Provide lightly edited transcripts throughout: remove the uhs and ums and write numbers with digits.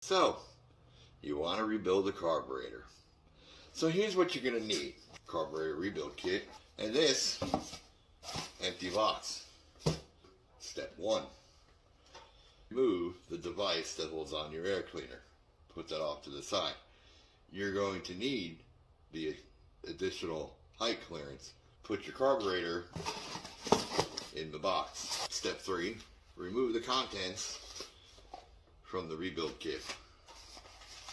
So, you want to rebuild the carburetor. So here's what you're going to need. Carburetor rebuild kit and this empty box. Step 1. Remove the device that holds on your air cleaner. Put that off to the side. You're going to need the additional height clearance. Put your carburetor in the box. Step 3. Remove the contents from the rebuild kit.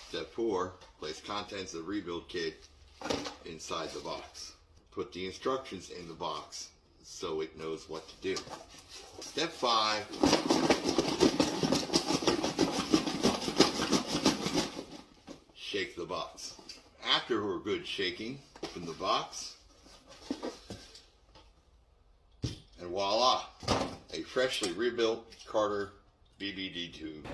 Step 4, place contents of the rebuild kit inside the box. Put the instructions in the box so it knows what to do. Step 5, shake the box. After we're good shaking, open the box, and voila, a freshly rebuilt Carter BBD tube.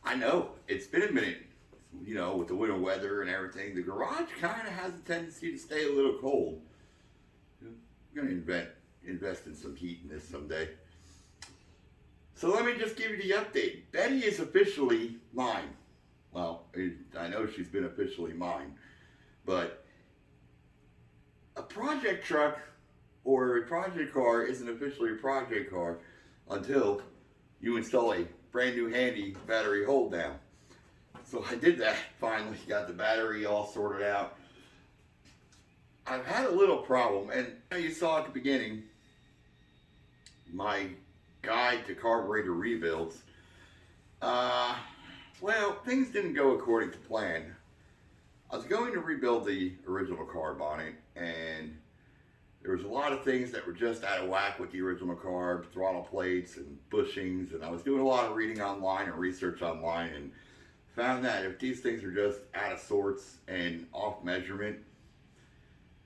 I know, it's been a minute, you know, with the winter weather and everything. The garage kind of has a tendency to stay a little cold. I'm going to invest in some heat in this someday. So let me just give you the update. Betty is officially mine. Well, I know she's been officially mine. But a project truck or a project car isn't officially a project car until you install a brand new handy battery hold down. So I did that finally, got the battery all sorted out. I've had a little problem, and you saw at the beginning my guide to carburetor rebuilds. Well, things didn't go according to plan. I was going to rebuild the original carb on it, and there was a lot of things that were just out of whack with the original carb, throttle plates and bushings, and I was doing a lot of reading online and research online and found that if these things are just out of sorts and off measurement,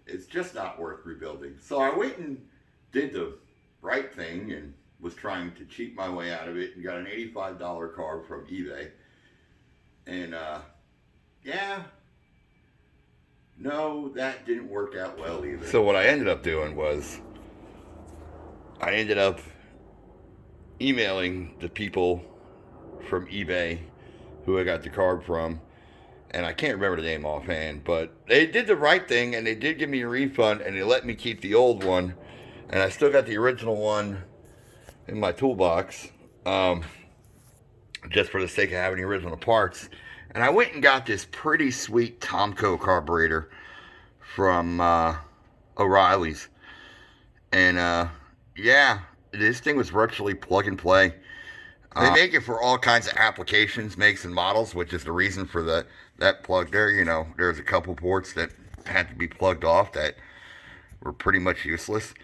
it's just not worth rebuilding. So I went and did the right thing and was trying to cheat my way out of it and got an $85 carb from eBay. And yeah, no, that didn't work out well either. So what I ended up doing was I ended up emailing the people from eBay who I got the carb from, and I can't remember the name offhand, but they did the right thing and they did give me a refund and they let me keep the old one, and I still got the original one in my toolbox, just for the sake of having the original parts. And I went and got this pretty sweet Tomco carburetor from O'Reilly's. And yeah, this thing was virtually plug and play. They make it for all kinds of applications, makes and models, which is the reason for that plug there. You know, there's a couple ports that had to be plugged off that were pretty much useless.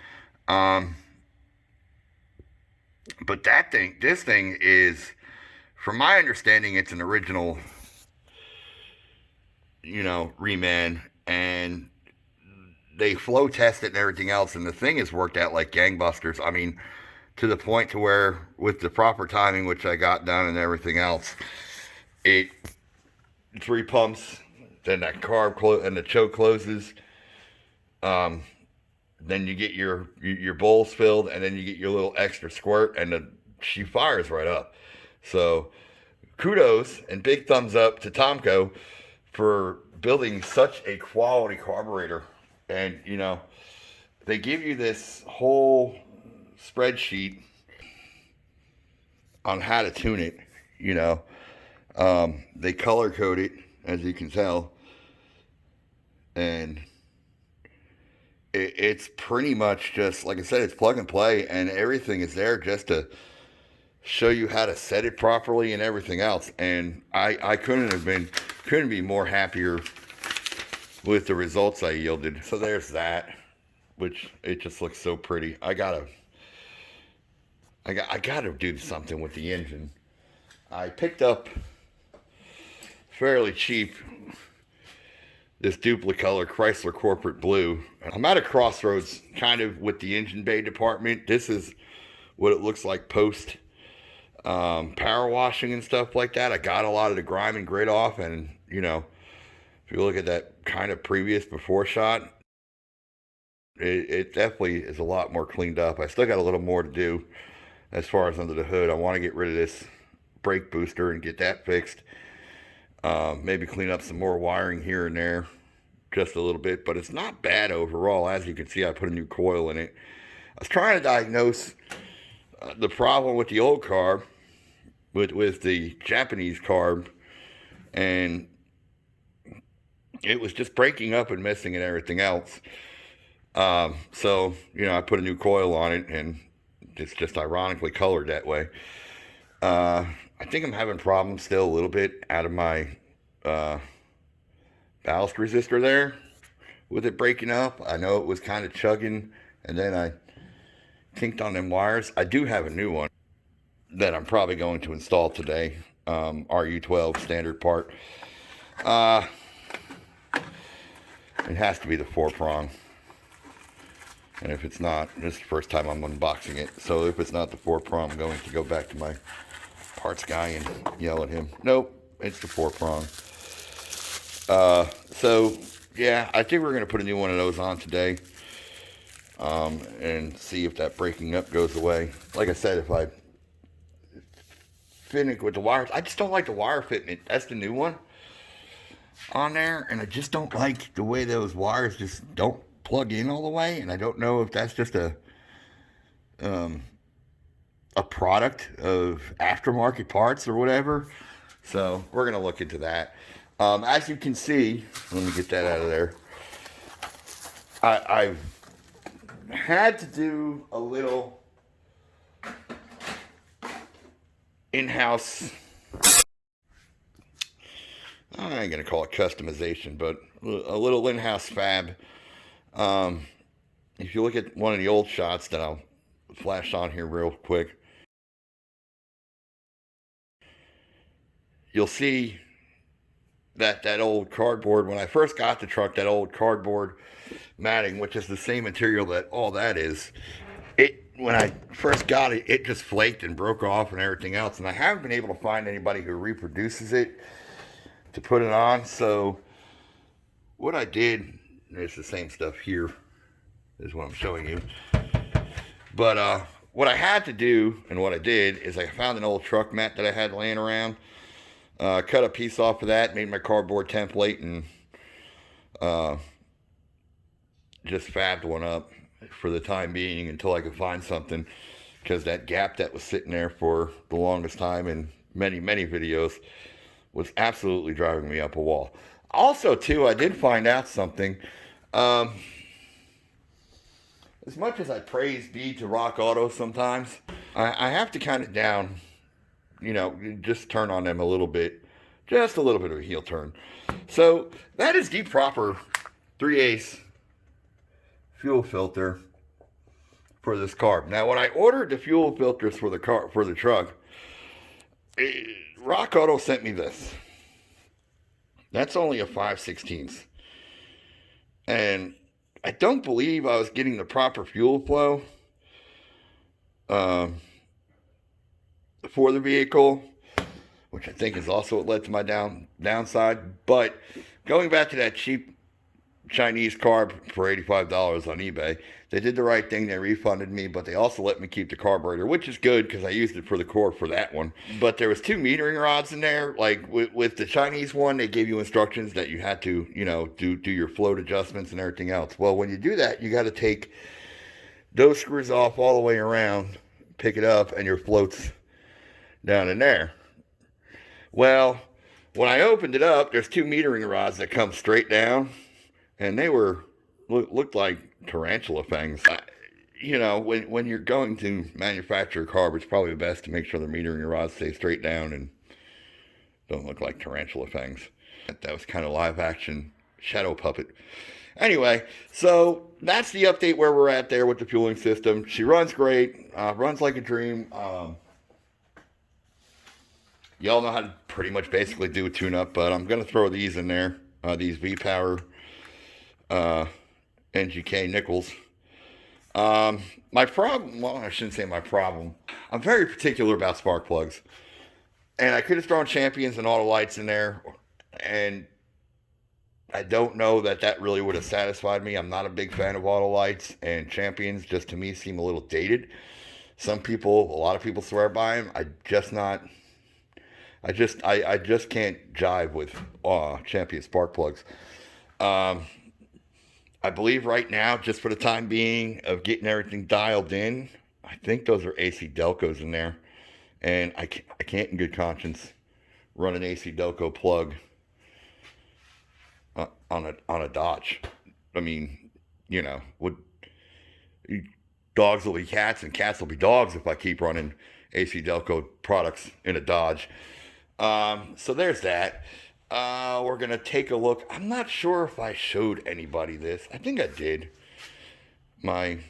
But this thing is, from my understanding, it's an original, you know, reman, and they flow test it and everything else, and the thing has worked out like gangbusters. I mean, to the point to where, with the proper timing, which I got done and everything else, it 3 pumps, then that carb and the choke closes, then you get your bowls filled, and then you get your little extra squirt, and she fires right up. So kudos and big thumbs up to Tomco for building such a quality carburetor. And, you know, they give you this whole spreadsheet on how to tune it, you know. They color code it, as you can tell. And it's pretty much just, like I said, it's plug and play, and everything is there just to show you how to set it properly and everything else. And I couldn't be more happier with the results I yielded. So there's that, which it just looks so pretty. I gotta do something with the engine. I picked up fairly cheap this Duplicolor Chrysler Corporate Blue. I'm at a crossroads kind of with the engine bay department. This is what it looks like post power washing and stuff like that. I got a lot of the grime and grit off, and you know, if you look at that kind of previous before shot, it definitely is a lot more cleaned up. I still got a little more to do as far as under the hood. I want to get rid of this brake booster and get that fixed. Maybe clean up some more wiring here and there, just a little bit, but it's not bad overall. As you can see, I put a new coil in it. I was trying to diagnose the problem with the old carb, with the Japanese carb, and it was just breaking up and missing and everything else. So, you know, I put a new coil on it, and it's just ironically colored that way. I think I'm having problems still a little bit out of my ballast resistor there with it breaking up. I know it was kind of chugging, and then I kinked on them wires. I do have a new one that I'm probably going to install today. RU12 standard part. It has to be the 4-prong. And if it's not, this is the first time I'm unboxing it. So if it's not the 4-prong, I'm going to go back to my parts guy and yell at him. Nope, it's the 4-prong. So yeah, I think we're going to put a new one of those on today. And see if that breaking up goes away. Like I said, if I finish with the wires, I just don't like the wire fitment. That's the new one on there, and I just don't like the way those wires just don't plug in all the way. And I don't know if that's just a product of aftermarket parts or whatever. So we're gonna look into that. As you can see, let me get that out of there. I've had to do a little in-house, I ain't gonna call it customization, but a little in-house fab. If you look at one of the old shots that I'll flash on here real quick, you'll see that old cardboard. When I first got the truck, that old cardboard matting, which is the same material that all that is, when I first got it, it just flaked and broke off and everything else. And I haven't been able to find anybody who reproduces it to put it on. So what I did, it's the same stuff here, is what I'm showing you. But what I had to do, and what I did, is I found an old truck mat that I had laying around. Cut a piece off of that, made my cardboard template, and just fabbed one up for the time being until I could find something, because that gap that was sitting there for the longest time in many videos was absolutely driving me up a wall. Also, too, I did find out something. As much as I praise be to Rock Auto sometimes, I have to kind of just turn on them a little bit. Just a little bit of a heel turn. So, that is the proper 3/8 fuel filter for this carb. Now, when I ordered the fuel filters for the truck, Rock Auto sent me this. That's only a 5/16. And I don't believe I was getting the proper fuel flow for the vehicle, which I think is also what led to my downside. But going back to that cheap Chinese carb for $85 on eBay. They did the right thing. They refunded me, but they also let me keep the carburetor, which is good because I used it for the core for that one. But there was 2 metering rods in there. Like with the Chinese one, they gave you instructions that you had to, do your float adjustments and everything else. Well, when you do that, you got to take those screws off all the way around, pick it up, and your float's down in there. Well, when I opened it up, there's 2 metering rods that come straight down, and they looked like tarantula fangs. When you're going to manufacture a carb, it's probably best to make sure the metering rods stay straight down and don't look like tarantula fangs. That was kind of live action shadow puppet. Anyway, so that's the update where we're at there with the fueling system. She runs great, runs like a dream. Y'all know how to pretty much basically do a tune-up, but I'm going to throw these in there, these V-Power NGK nickels. My problem, well, I shouldn't say my problem. I'm very particular about spark plugs. And I could have thrown Champions and Autolites in there, and I don't know that really would have satisfied me. I'm not a big fan of Autolites, and Champions just to me seem a little dated. A lot of people swear by them. I just can't jive with Champion spark plugs. I believe right now, just for the time being of getting everything dialed in, I think those are AC Delcos in there. And I can't in good conscience run an AC Delco plug on a Dodge. I mean, dogs will be cats and cats will be dogs if I keep running AC Delco products in a Dodge. So there's that. We're going to take a look. I'm not sure if I showed anybody this. I think I did. My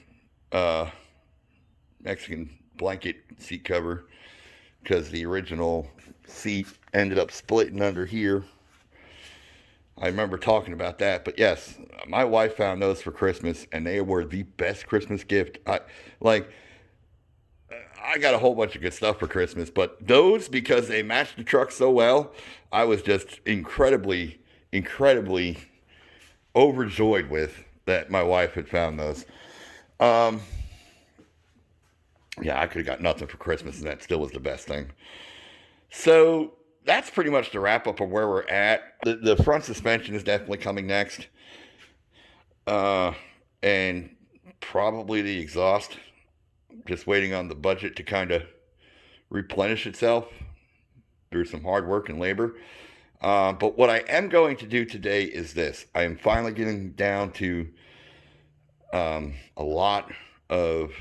Mexican blanket seat cover, because the original seat ended up splitting under here. I remember talking about that. But yes, my wife found those for Christmas, and they were the best Christmas gift. I got a whole bunch of good stuff for Christmas, but those, because they matched the truck so well, I was just incredibly, incredibly overjoyed with that my wife had found those. Yeah, I could have got nothing for Christmas, and that still was the best thing. So that's pretty much the wrap up of where we're at. The front suspension is definitely coming next, and probably the exhaust. Just waiting on the budget to kind of replenish itself through some hard work and labor. But what I am going to do today is this. I am finally getting down to a lot of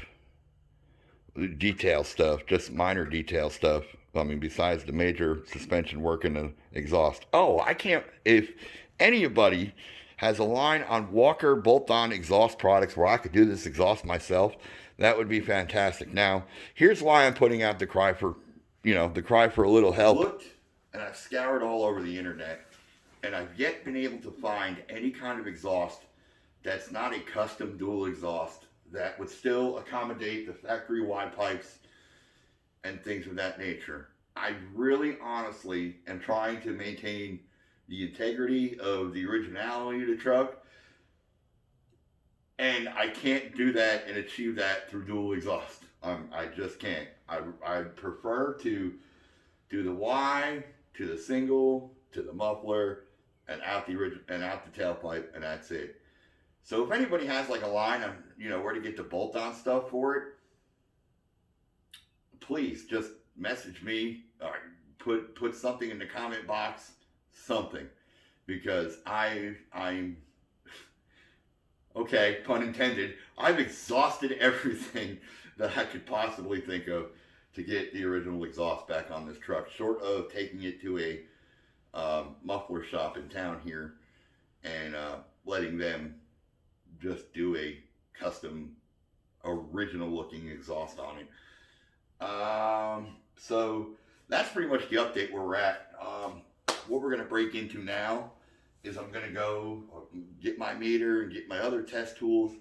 detail stuff, just minor detail stuff. I mean, besides the major suspension work and the exhaust. If anybody has a line on Walker bolt-on exhaust products where I could do this exhaust myself, that would be fantastic. Now, here's why I'm putting out the cry for a little help. Looked, and I've scoured all over the internet, and I've yet been able to find any kind of exhaust that's not a custom dual exhaust that would still accommodate the factory wide pipes and things of that nature. I really honestly am trying to maintain the integrity of the originality of the truck, and I can't do that and achieve that through dual exhaust. I just can't. I prefer to do the Y to the single to the muffler and out the tailpipe, and that's it. So if anybody has like a line on where to get the bolt-on stuff for it, please just message me or put something in the comment box, something, because I'm okay, pun intended, I've exhausted everything that I could possibly think of to get the original exhaust back on this truck, short of taking it to a muffler shop in town here and letting them just do a custom original looking exhaust on it. So that's pretty much the update where we're at. What we're going to break into now is I'm going to go get my meter and get my other test tools,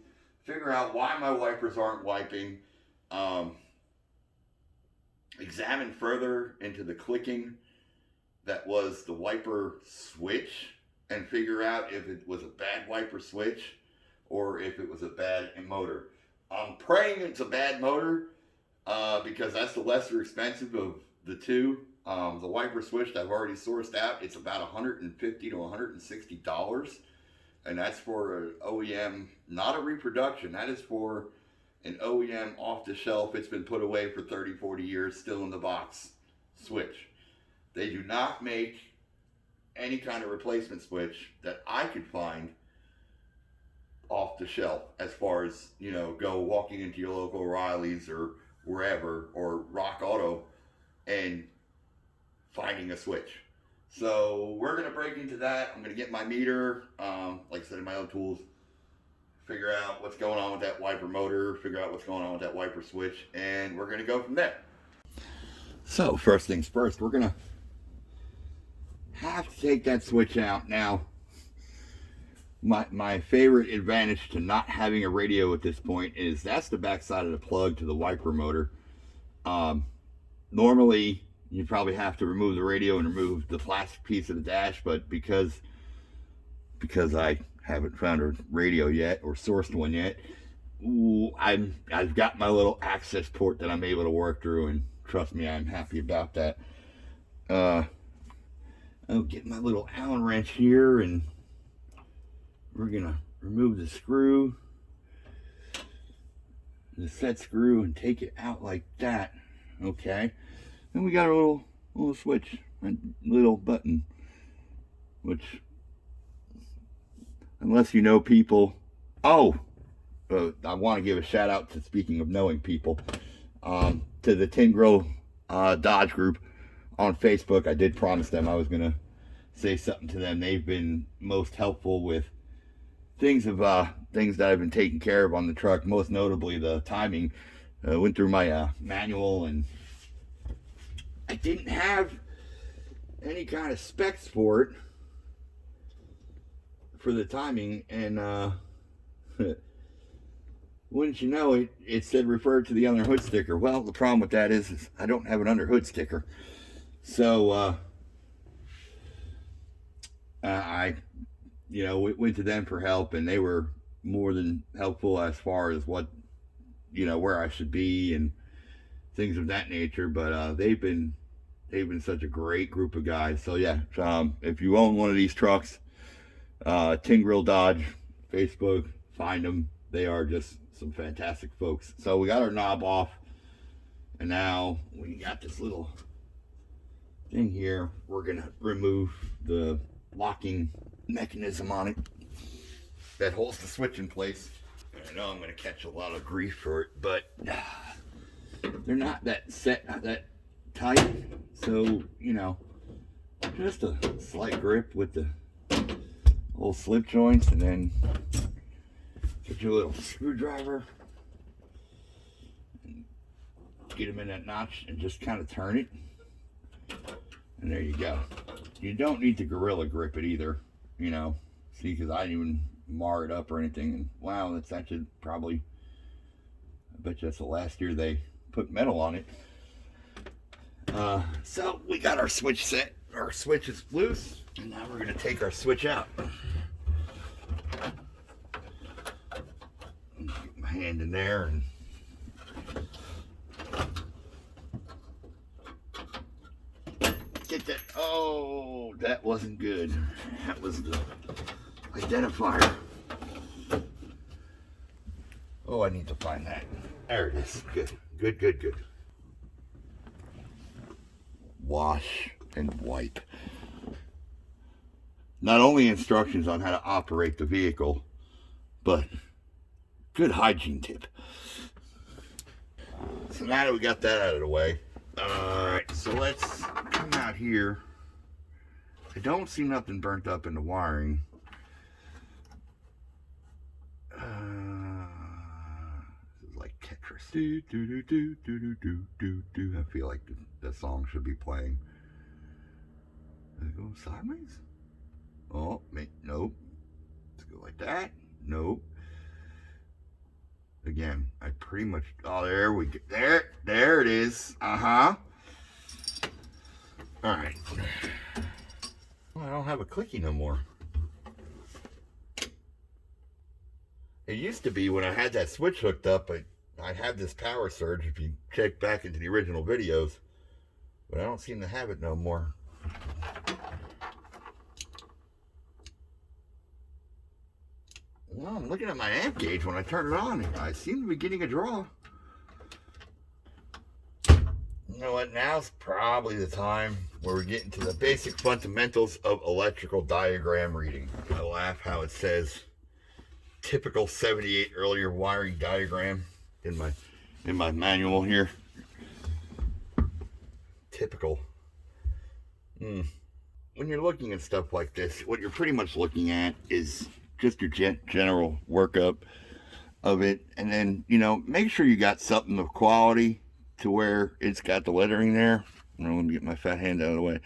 figure out why my wipers aren't wiping, examine further into the clicking that was the wiper switch and figure out if it was a bad wiper switch or if it was a bad motor. I'm praying it's a bad motor because that's the lesser expensive of the two. The wiper switch that I've already sourced out, it's about $150 to $160. And that's for an OEM, not a reproduction. That is for an OEM off the shelf. It's been put away for 30, 40 years, still in the box switch. They do not make any kind of replacement switch that I could find off the shelf, as far as, you know, go walking into your local O'Reilly's or wherever, or Rock Auto, and finding a switch. So we're going to break into that. I'm going to get my meter, like I said, in my own tools, figure out what's going on with that wiper motor, figure out what's going on with that wiper switch, and we're going to go from there. So first things first, we're going to have to take that switch out. Now, my favorite advantage to not having a radio at this point is that's the backside of the plug to the wiper motor. Normally, you probably have to remove the radio and remove the plastic piece of the dash, but because I haven't found a radio yet or sourced one yet, I've got my little access port that I'm able to work through, and trust me, I'm happy about that. I'll get my little Allen wrench here, and we're gonna remove the screw, the set screw, and take it out like that. Okay. Then we got our little switch, a little button, which, unless you know people, I want to give a shout out to, speaking of knowing people, to the Tin Grill Dodge group on Facebook. I did promise them I was going to say something to them. They've been most helpful with things that I've been taking care of on the truck, most notably the timing. Went through my manual, and I didn't have any kind of specs for it, for the timing, and wouldn't you know it, it said refer to the under hood sticker. Well, the problem with that is I don't have an under hood sticker. So I went to them for help, and they were more than helpful as far as what, where I should be and things of that nature. But they've been such a great group of guys. So yeah, if you own one of these trucks, Tin Grill Dodge, Facebook, find them. They are just some fantastic folks. So we got our knob off, and now we got this little thing here. We're gonna remove the locking mechanism on it that holds the switch in place. I know I'm gonna catch a lot of grief for it, but they're not that set, not that tight. So, just a slight grip with the old slip joints, and then get your little screwdriver and get them in that notch and just kind of turn it. And there you go. You don't need to Gorilla Grip it either, see, because I didn't even mar it up or anything. And wow, that's actually probably, I bet you that's the last year they put metal on it. So we got our switch set. Our switch is loose, and now we're going to take our switch out. Get my hand in there and get that. Oh, that wasn't good. That was the identifier. Oh, I need to find that. There it is. Good. Wash and wipe. Not only instructions on how to operate the vehicle, but good hygiene tip. So now that we got that out of the way, alright, so let's come out here. I don't see nothing burnt up in the wiring. This is like Tetris. Do, do, do, do, do, do, do, do. I feel like the song should be playing. Does it go sideways? Oh, nope. Let's go like that. Nope. Again, I pretty much, there we go. There it is. All right. Well, I don't have a clicky no more. It used to be when I had that switch hooked up, I'd have this power surge if you check back into the original videos, but I don't seem to have it no more. Well, I'm looking at my amp gauge when I turn it on. I seem to be getting a draw. You know what? Now's probably the time where we get into the basic fundamentals of electrical diagram reading. I laugh how it says typical 78 earlier wiring diagram in my manual here. Typical. When you're looking at stuff like this, what you're pretty much looking at is just your general workup of it, and then, you know, make sure you got something of quality to where it's got the lettering there. Let me get my fat hand out of the way.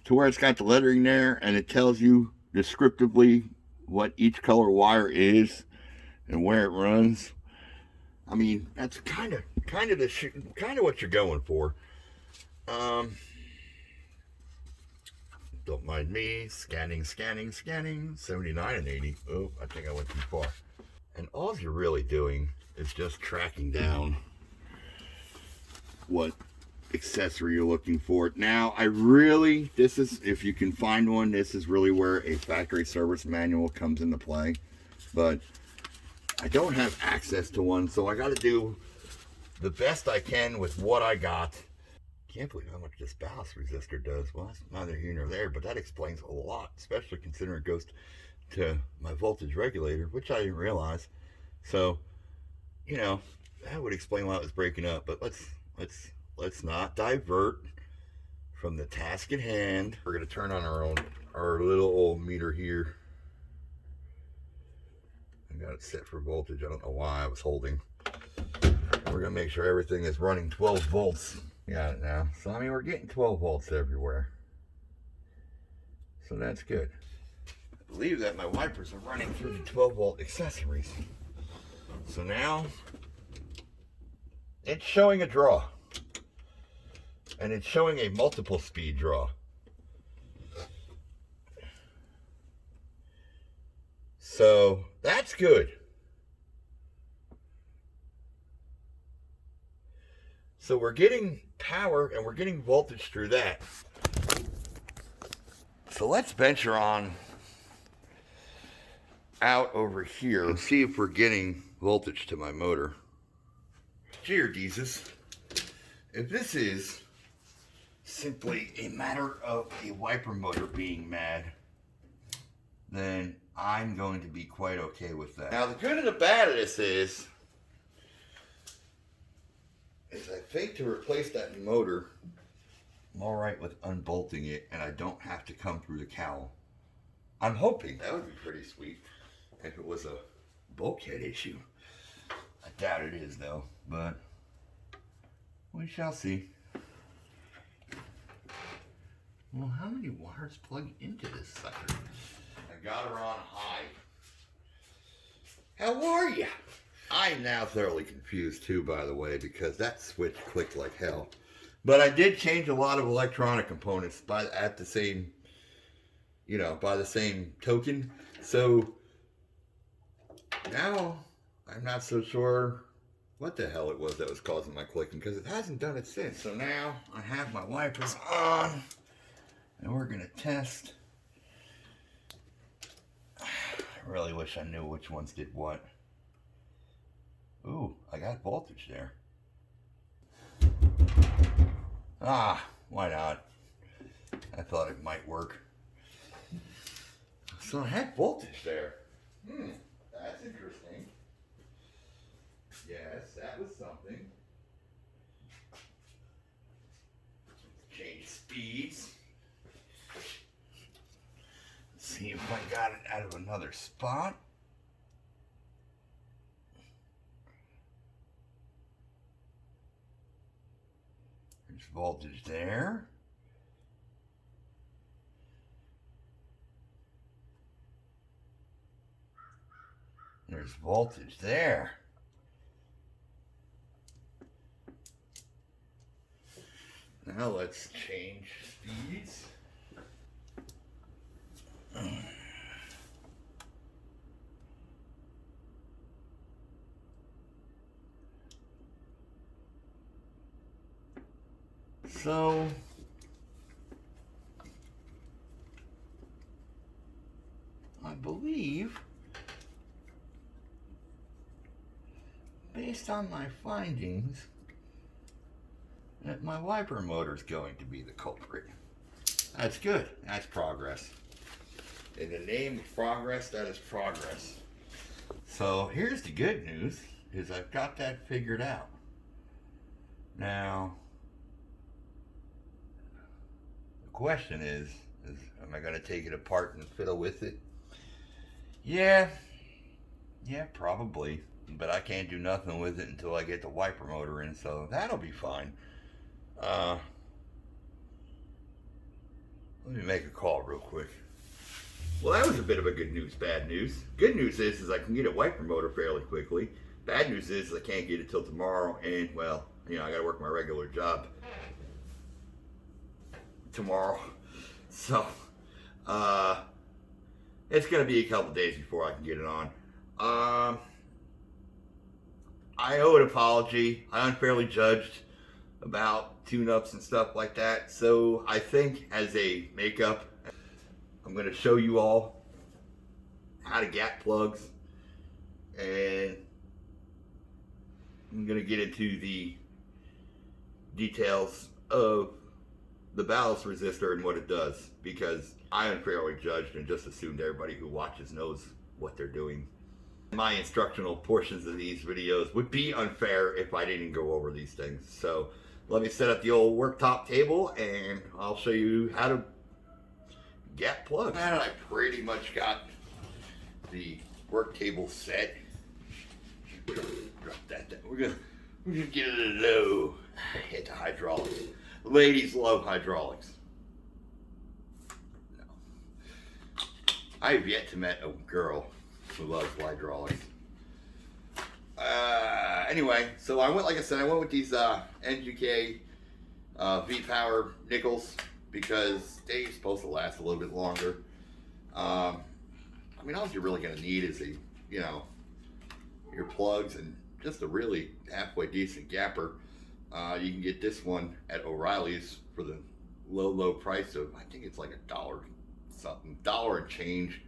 To where it's got the lettering there and it tells you descriptively what each color wire is and where it runs. I mean, that's kind of what you're going for. Don't mind me, scanning, 79 and 80. Oh, I think I went too far. And all you're really doing is just tracking down what accessory you're looking for. Now, this is, if you can find one, this is really where a factory service manual comes into play. But I don't have access to one, so I got to do the best I can with what I got. Can't believe how much this ballast resistor does. Well, that's neither here nor there, but that explains a lot, especially considering it goes to my voltage regulator, which I didn't realize. So, you know, that would explain why it was breaking up. But let's not divert from the task at hand. We're gonna turn on our little old meter here. I got it set for voltage. I don't know why I was holding. We're gonna make sure everything is running 12 volts. Got it now. So I mean, we're getting 12 volts everywhere. So that's good. I believe that my wipers are running through the 12 volt accessories. So now it's showing a draw. And it's showing a multiple speed draw. So that's good. So we're getting power and we're getting voltage through that. So let's venture on out over here and see if we're getting voltage to my motor. Jesus, if this is simply a matter of a wiper motor being mad, then I'm going to be quite okay with that. Now the good and the bad of this is I think to replace that motor, I'm all right with unbolting it and I don't have to come through the cowl. I'm hoping that would be pretty sweet if it was a bulkhead issue. I doubt it is though, but we shall see. Well, how many wires plug into this sucker? I got her on high. How are you? I'm now thoroughly confused too, by the way, because that switch clicked like hell. But I did change a lot of electronic components by the same token. So now I'm not so sure what the hell it was that was causing my clicking, because it hasn't done it since. So now I have my wipers on and we're gonna test. I really wish I knew which ones did what. Ooh, I got voltage there. Ah, why not? I thought it might work. So I had voltage there. That's interesting. Yes, that was something. Change speeds. Let's see if I got it out of another spot. There's voltage there. There's voltage there. Now let's change speeds. So I believe, based on my findings, that my wiper motor is going to be the culprit. That's good. That's progress. In the name of progress, that is progress. So here's the good news, is I've got that figured out. Now, the question is am I going to take it apart and fiddle with it? Yeah, probably. But I can't do nothing with it until I get the wiper motor in, so that'll be fine. Let me make a call real quick. Well, that was a bit of a good news, bad news. Good news is I can get a wiper motor fairly quickly. Bad news is I can't get it till tomorrow, and, well, you know, I gotta work my regular job tomorrow. So, it's gonna be a couple days before I can get it on. I owe an apology. I unfairly judged about tune-ups and stuff like that. So I think as a makeup, I'm going to show you all how to gap plugs, and I'm going to get into the details of the ballast resistor and what it does, because I unfairly judged and just assumed everybody who watches knows what they're doing. My instructional portions of these videos would be unfair if I didn't go over these things. So let me set up the old worktop table and I'll show you how to gap plugs. And I pretty much got the work table set. Drop that down. We're gonna get it low. Hit the hydraulics. Ladies love hydraulics. No. I've yet to meet a girl who loves hydraulics. Anyway, so I went, like I said, I went with these NGK V-Power nickels because they're supposed to last a little bit longer. I mean, all you're really going to need is your plugs and just a really halfway decent gapper. You can get this one at O'Reilly's for the low price of, I think it's like $1 something, $1 and change.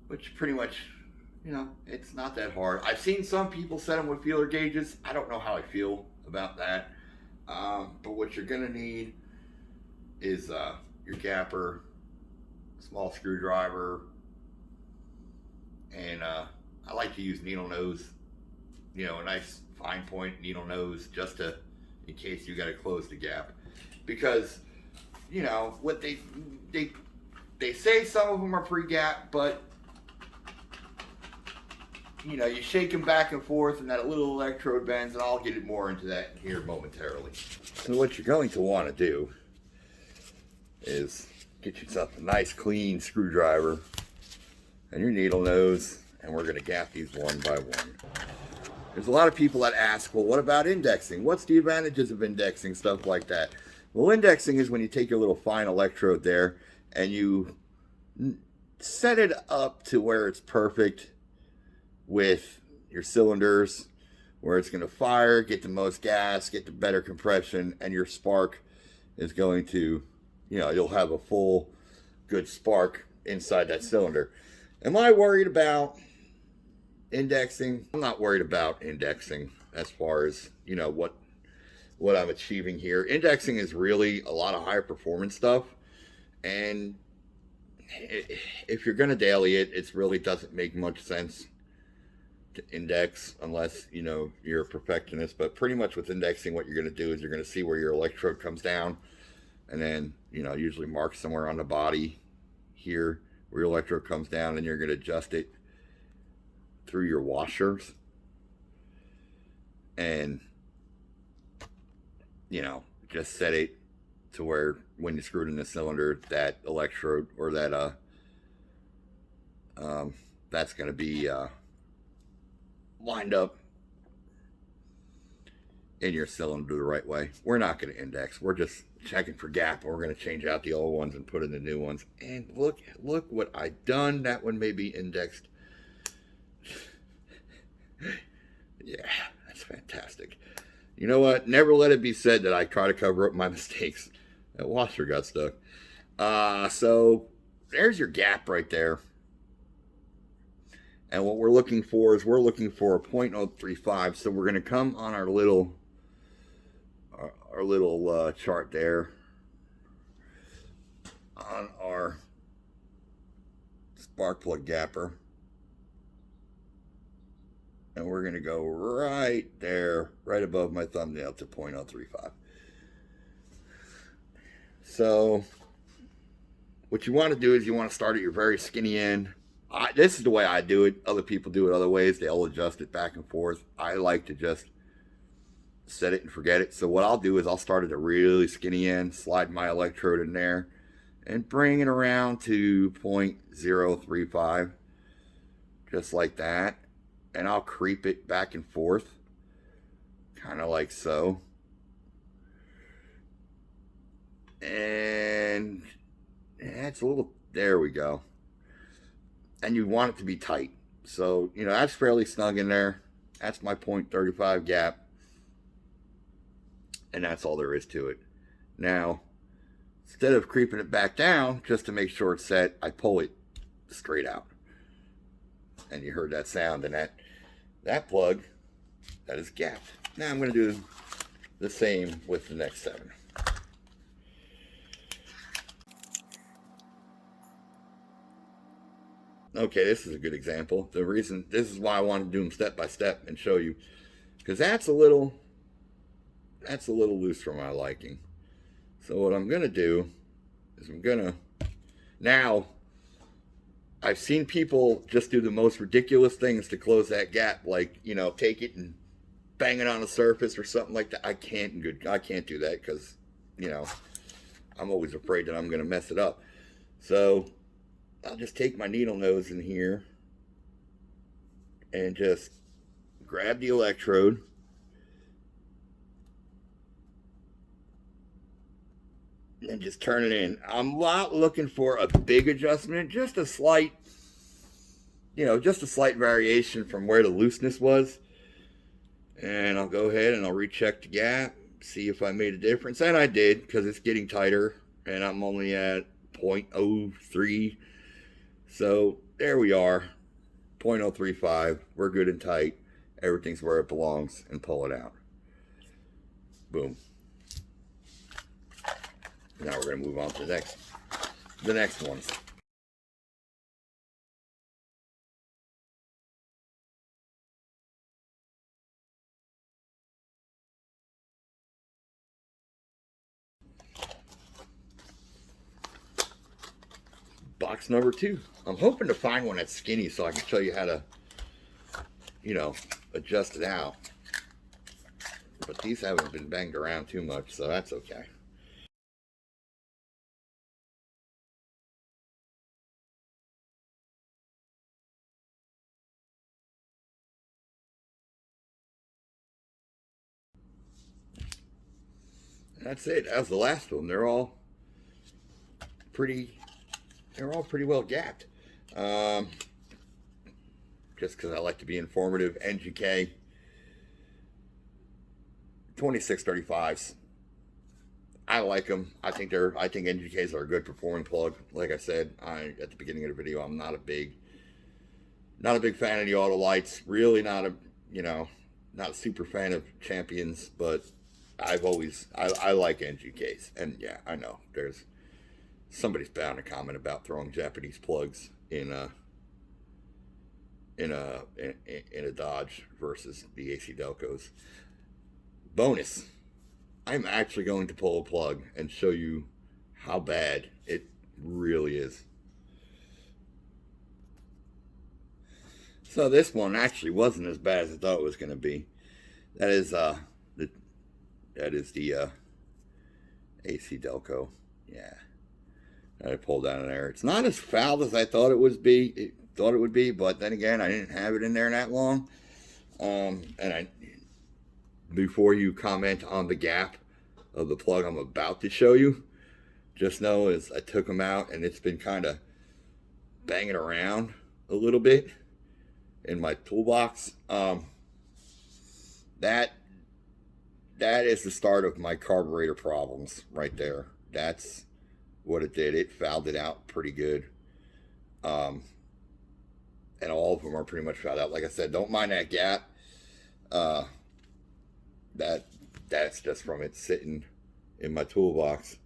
Which pretty much, it's not that hard. I've seen some people set them with feeler gauges. I don't know how I feel about that. But what you're gonna need is your gapper, small screwdriver, and I like to use needle nose, a nice fine point needle nose, just in case you gotta close the gap. Because, what they say some of them are pre-gap, but you shake them back and forth and that little electrode bends, and I'll get more into that here momentarily. So what you're going to want to do is get yourself a nice clean screwdriver and your needle nose, and we're going to gap these one by one. There's a lot of people that ask, well, what about indexing? What's the advantages of indexing, stuff like that? Well, indexing is when you take your little fine electrode there and you set it up to where it's perfect with your cylinders, where it's going to fire, get the most gas, get the better compression, and your spark is going to, you'll have a full good spark inside that cylinder. Am I worried about indexing? I'm not worried about indexing as far as, what I'm achieving here. Indexing is really a lot of high performance stuff, and if you're going to daily it, it really doesn't make much sense to index unless you're a perfectionist. But pretty much with indexing, what you're going to do is you're going to see where your electrode comes down, and then usually mark somewhere on the body here where your electrode comes down, and you're going to adjust it through your washers, and just set it to where when you screw it in the cylinder, that electrode or that that's going to be lined up in your cylinder the right way. We're not going to index. We're just checking for gap. We're going to change out the old ones and put in the new ones. And look what I've done. That one may be indexed. Yeah, that's fantastic. You know what? Never let it be said that I try to cover up my mistakes. That washer got stuck. So there's your gap right there. And what we're looking for is we're looking for a 0.035. So we're going to come on our little chart there on our spark plug gapper. And we're going to go right there, right above my thumbnail to 0.035. So what you want to do is you want to start at your very skinny end. This is the way I do it. Other people do it other ways. They'll adjust it back and forth. I like to just set it and forget it. So what I'll do is I'll start at a really skinny end, slide my electrode in there, and bring it around to 0.035, just like that. And I'll creep it back and forth, kind of like so. And that's a little, there we go. And you want it to be tight. So, you know, that's fairly snug in there. That's my 0.35 gap. And that's all there is to it. Now, instead of creeping it back down, just to make sure it's set, I pull it straight out. And you heard that sound, and that plug, that is gapped. Now I'm going to do the same with the next 7. Okay, this is a good example. The reason, this is why I want to do them step by step and show you, because that's a little loose for my liking. So what I'm going to do is now, I've seen people just do the most ridiculous things to close that gap, like, you know, take it and bang it on the surface or something like that. I can't do that because, you know, I'm always afraid that I'm going to mess it up. So I'll just take my needle nose in here and just grab the electrode and just turn it in. I'm not looking for a big adjustment, just a slight, you know, just a slight variation from where the looseness was. And I'll go ahead and I'll recheck the gap, see if I made a difference. And I did, because it's getting tighter and I'm only at 0.03. So there we are, 0.035. We're good and tight. Everything's where it belongs, and pull it out. Boom. Now we're going to move on to the next ones. Box number 2. I'm hoping to find one that's skinny so I can show you how to, you know, adjust it out. But these haven't been banged around too much, so that's okay. That's it. That was the last one. They're all pretty well gapped. Just because I like to be informative. NGK 2635s. I like them. I think NGKs are a good performing plug. Like I said, at the beginning of the video, I'm not a big fan of the auto lights. Really not a super fan of Champions, but I like NGKs. And yeah, I know somebody's bound to comment about throwing Japanese plugs in a Dodge versus the AC Delcos. Bonus, I'm actually going to pull a plug and show you how bad it really is. So this one actually wasn't as bad as I thought it was going to be. That is the AC Delco. Yeah, that I pulled down in there. It's not as foul as I thought it would be. But then again, I didn't have it in there that long. Before you comment on the gap of the plug I'm about to show you, just know is I took them out and it's been kind of banging around a little bit in my toolbox. That that is the start of my carburetor problems right there. That's what it did. It fouled it out pretty good. Um, and all of them are pretty much fouled out. Like I said, don't mind that gap. Uh, that's just from it sitting in my toolbox.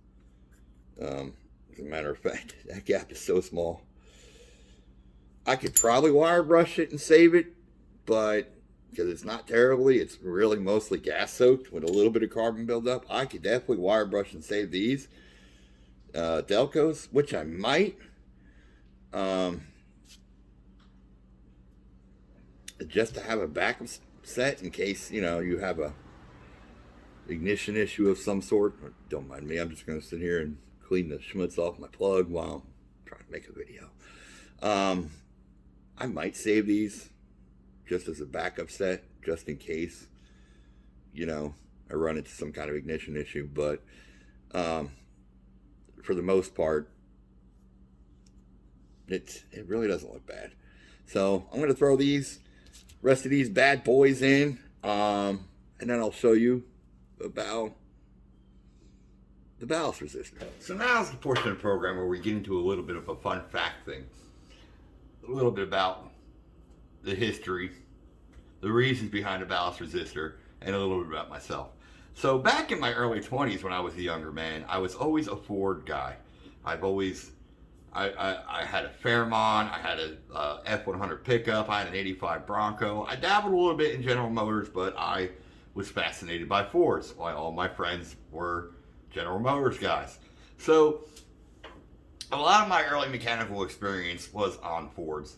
As a matter of fact, that gap is so small. I could probably wire brush it and save it, but because it's not terribly, it's really mostly gas soaked with a little bit of carbon buildup. I could definitely wire brush and save these Delcos, which I might. Just to have a backup set in case, you know, you have a ignition issue of some sort. Don't mind me, I'm just going to sit here and clean the schmutz off my plug while I'm trying to make a video. I might save these just as a backup set, just in case, you know, I run into some kind of ignition issue. But for the most part, it really doesn't look bad. So I'm going to throw these rest of these bad boys in, and then I'll show you about the ballast resistor. So now is the portion of the program where we get into a little bit of a fun fact thing. A little bit about the history, the reasons behind the ballast resistor, and a little bit about myself. So back in my early 20s when I was a younger man, I was always a Ford guy. I had a Fairmont, I had a F-100 pickup, I had an 85 Bronco. I dabbled a little bit in General Motors, but I was fascinated by Fords, while all my friends were General Motors guys. So a lot of my early mechanical experience was on Fords.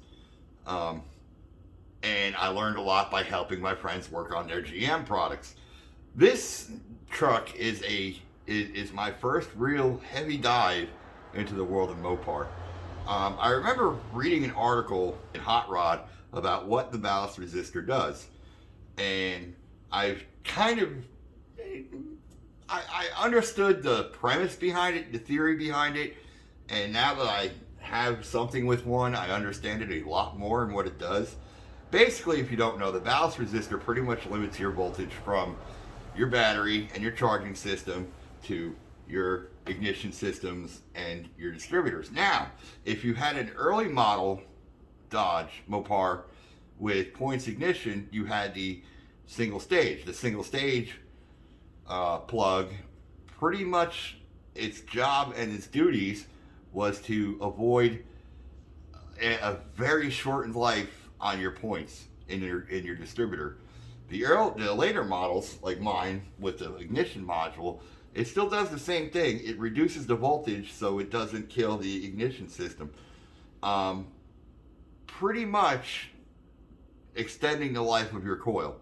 And I learned a lot by helping my friends work on their GM products. This truck is my first real heavy dive into the world of Mopar. I remember reading an article in Hot Rod about what the ballast resistor does, and I've kind of I understood the premise behind it, the theory behind it, and now that I have something with one, I understand it a lot more and what it does. Basically, if you don't know, the ballast resistor pretty much limits your voltage from your battery and your charging system to your ignition systems and your distributors. Now, if you had an early model Dodge Mopar with points ignition, you had the single stage. The single stage plug, pretty much its job and its duties was to avoid a very shortened life on your points in your distributor. The later models, like mine with the ignition module, it still does the same thing. It reduces the voltage so it doesn't kill the ignition system. Pretty much extending the life of your coil.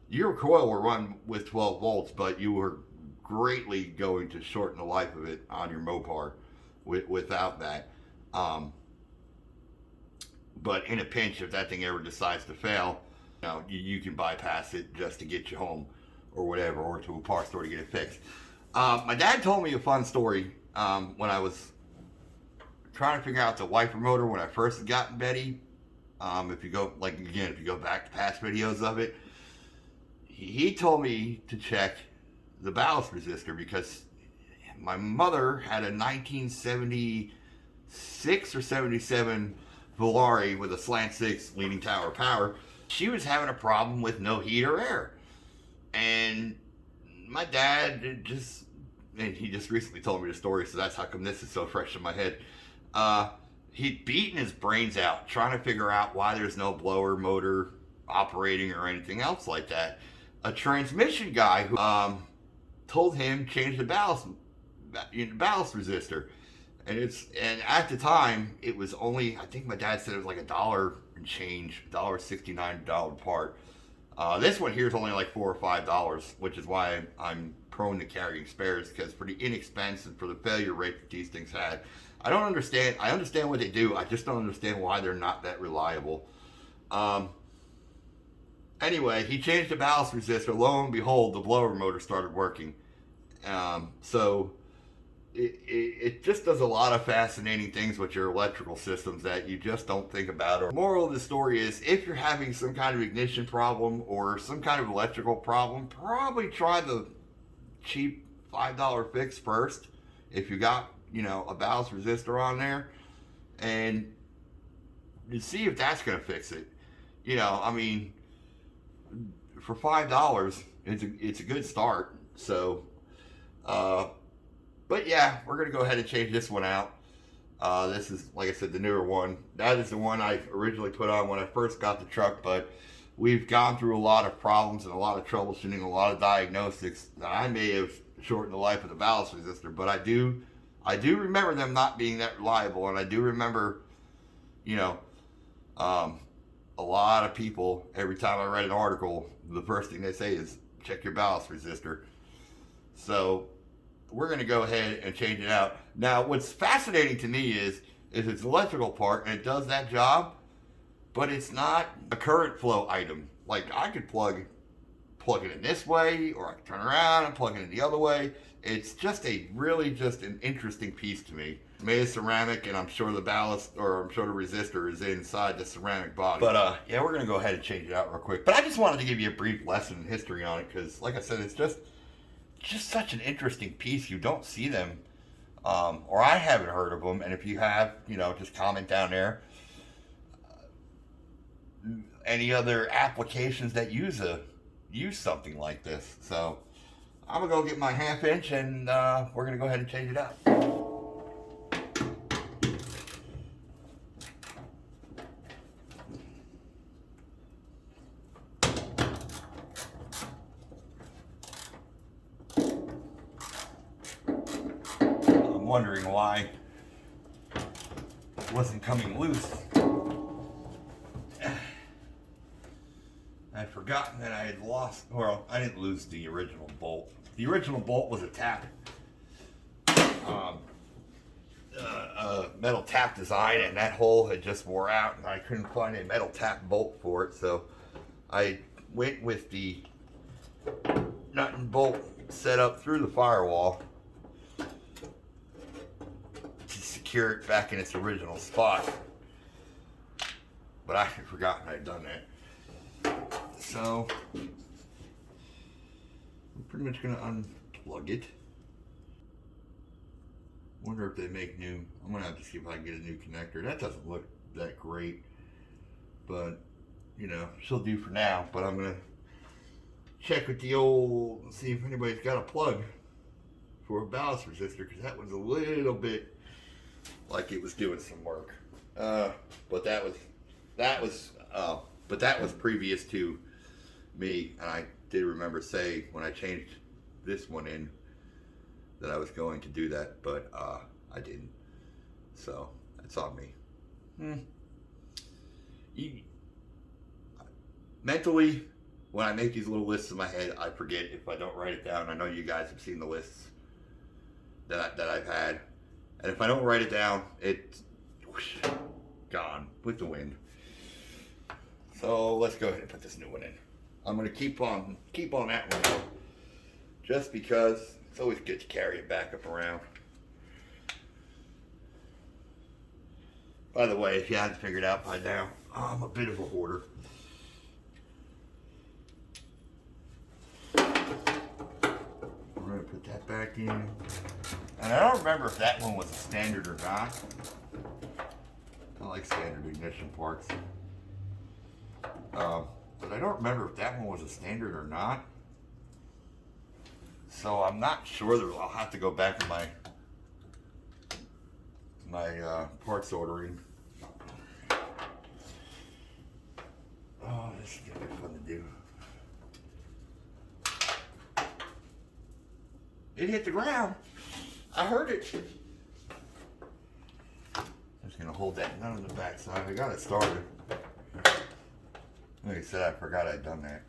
Your coil will run with 12 volts, but you were greatly going to shorten the life of it on your Mopar without that. But in a pinch, if that thing ever decides to fail, you know, you can bypass it just to get you home or whatever, or to a parts store to get it fixed. My dad told me a fun story when I was trying to figure out the wiper motor when I first had gotten Betty. If you go back to past videos of it, he told me to check the ballast resistor because my mother had a 1976 or 77 Volare with a slant 6 leading tower power. She was having a problem with no heat or air, and my dad he just recently told me the story, so that's how come this is so fresh in my head. He'd beaten his brains out trying to figure out why there's no blower motor operating or anything else like that. A transmission guy who told him change the ballast resistor, and at the time it was only, I think my dad said it was like $1 and change, $1.69 part. This one here is only like $4 or $5, which is why I'm prone to carrying spares, because for the inexpensive, for the failure rate that these things had, I understand what they do. I just don't understand why they're not that reliable. Anyway, he changed the ballast resistor. Lo and behold, the blower motor started working. So it just does a lot of fascinating things with your electrical systems that you just don't think about. Or moral of the story is, if you're having some kind of ignition problem or some kind of electrical problem, probably try the cheap $5 fix first if you got, you know, a ballast resistor on there, and you see if that's going to fix it. You know, I mean, for $5, it's a good start. So, but yeah, we're going to go ahead and change this one out. This is, like I said, the newer one. That is the one I originally put on when I first got the truck, but we've gone through a lot of problems and a lot of troubleshooting, a lot of diagnostics that I may have shortened the life of the ballast resistor, but I do remember them not being that reliable, and I do remember, you know, a lot of people, every time I read an article, the first thing they say is check your ballast resistor. So we're going to go ahead and change it out. Now, what's fascinating to me is it's an electrical part, and it does that job, but it's not a current flow item. Like, I could plug it in this way, or I could turn around and plug it in the other way. It's just an interesting piece to me. It's made of ceramic, and I'm sure the ballast, or I'm sure the resistor is inside the ceramic body. But yeah, we're gonna go ahead and change it out real quick. But I just wanted to give you a brief lesson in history on it, because like I said, it's just such an interesting piece. You don't see them, or I haven't heard of them. And if you have, you know, just comment down there. Any other applications that use something like this. So I'm gonna go get my 1/2 inch, and we're gonna go ahead and change it out. I'm wondering why it wasn't coming loose. I'd forgotten that I had lost, well, I didn't lose the original bolt. The original bolt was a tap, metal tap design, and that hole had just wore out, and I couldn't find a metal tap bolt for it, so I went with the nut and bolt set up through the firewall to secure it back in its original spot. But I had forgotten I'd done that. So I'm pretty much gonna unplug it. Wonder if they make new. I'm gonna have to see if I can get a new connector. That doesn't look that great, but you know, she'll do for now. But I'm gonna check with the old, see if anybody's got a plug for a ballast resistor, because that was a little bit like it was doing some work. But that was previous to me, and I did remember say when I changed this one in that I was going to do that, but I didn't. So that's on me. Mentally, when I make these little lists in my head, I forget if I don't write it down. I know you guys have seen the lists that I've had, and if I don't write it down, it's gone with the wind. So let's go ahead and put this new one in. I'm gonna keep on that one though, just because it's always good to carry it back up around. By the way, if you hadn't figured out by now, I'm a bit of a hoarder. I'm gonna put that back in. And I don't remember if that one was a standard or not. I like standard ignition parts. But I don't remember if that one was a standard or not. So I'm not sure. I'll have to go back to my parts ordering. Oh, this is gonna be fun to do. It hit the ground. I heard it. I'm just gonna hold that nut on the back side. I got it started. Like I said, I forgot I'd done that.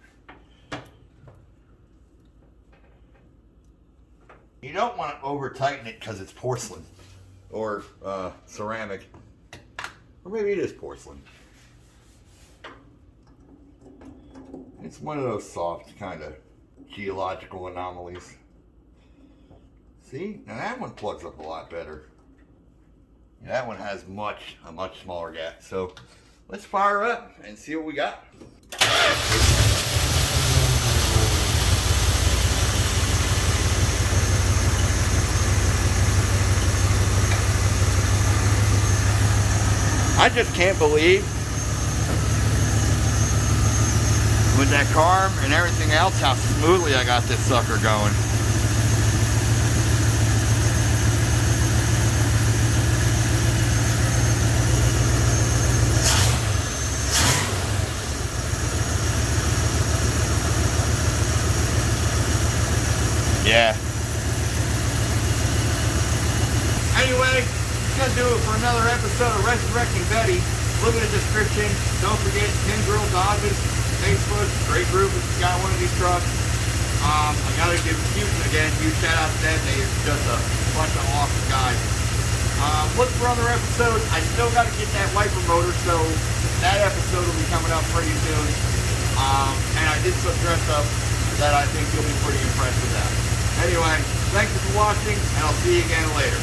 You don't want to over tighten it because it's porcelain or ceramic, or maybe it is porcelain. It's one of those soft kind of geological anomalies. See, now that one plugs up a lot better. Yeah, that one has a much smaller gap. So let's fire up and see what we got. I just can't believe with that carb and everything else how smoothly I got this sucker going. Yeah. Anyway, that's gonna do it for another episode of Resurrecting Betty. Look at the description. Don't forget, Tim Grill Dodges, Facebook, great group if you got one of these trucks. I gotta give Houston again, huge shout out to them. They're just a bunch of awesome guys. Look for other episodes. I still gotta get that wiper motor, so that episode will be coming up pretty soon. And I did some dress up that I think you'll be pretty impressed with that. Anyway, thank you for watching, and I'll see you again later.